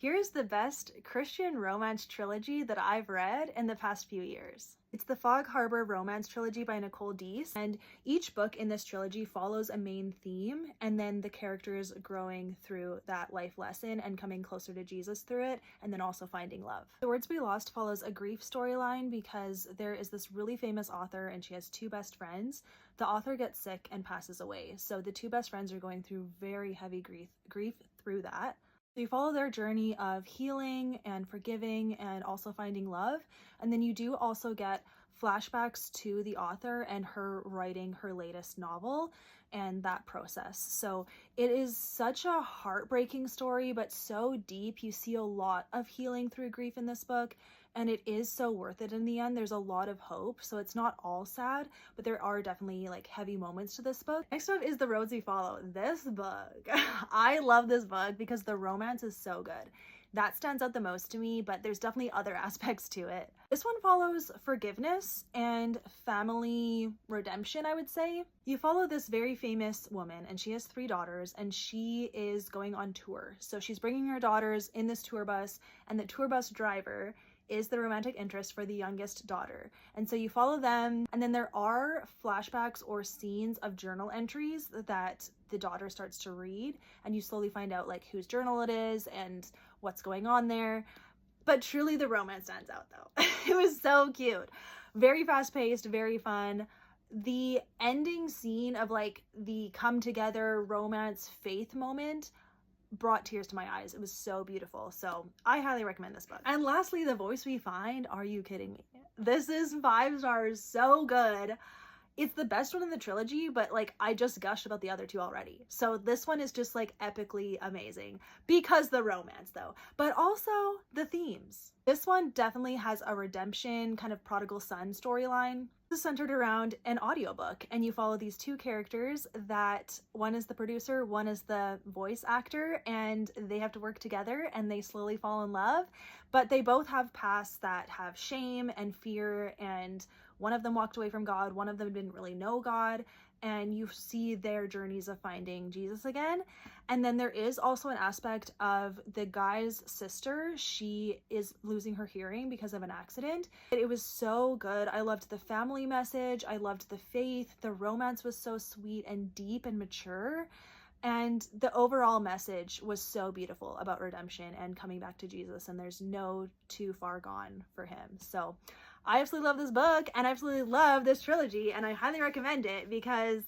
Here's the best Christian romance trilogy that I've read in the past few years. It's the Fog Harbor Romance Trilogy by Nicole Deese, and each book in this trilogy follows a main theme, and then the characters growing through that life lesson and coming closer to Jesus through it, and then also finding love. The Words We Lost follows a grief storyline because there is this really famous author and she has two best friends. The author gets sick and passes away, so the two best friends are going through very heavy grief through that. So you follow their journey of healing and forgiving and also finding love. And then you do also get flashbacks to the author and her writing her latest novel and that process. So it is such a heartbreaking story, but so deep. You see a lot of healing through grief in this book, and it is so worth it in the end. There's a lot of hope. So it's not all sad, but there are definitely like heavy moments to this book. Next up is The Roads We Follow. This book, I love this book because the romance is so good. That stands out the most to me, but there's definitely other aspects to it. This one follows forgiveness and family redemption, I would say. You follow this very famous woman, and she has three daughters, and she is going on tour. So she's bringing her daughters in this tour bus, and the tour bus driver is the romantic interest for the youngest daughter. And so you follow them, and then there are flashbacks or scenes of journal entries that the daughter starts to read, and you slowly find out like whose journal it is and what's going on there. But truly the romance stands out though. It was so cute. Very fast-paced, very fun. The ending scene of like the come together romance faith moment brought tears to my eyes. It was so beautiful. So I highly recommend this book. And lastly, The Voice We Find. Are you kidding me? This is 5 stars. So good. It's the best one in the trilogy, but like I just gushed about the other two already. So this one is just like epically amazing because the romance though, but also the themes. This one definitely has a redemption kind of prodigal son storyline. This is centered around an audiobook, and you follow these two characters that one is the producer, one is the voice actor, and they have to work together and they slowly fall in love, but they both have pasts that have shame and fear, and one of them walked away from God, one of them didn't really know God, and you see their journeys of finding Jesus again. And then there is also an aspect of the guy's sister. She is losing her hearing because of an accident. It was so good. I loved the family message. I loved the faith. The romance was so sweet and deep and mature. And the overall message was so beautiful about redemption and coming back to Jesus, and there's no too far gone for him. So I absolutely love this book, and I absolutely love this trilogy, and I highly recommend it because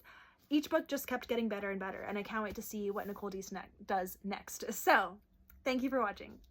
each book just kept getting better and better, and I can't wait to see what Nicole Deese does next. So thank you for watching.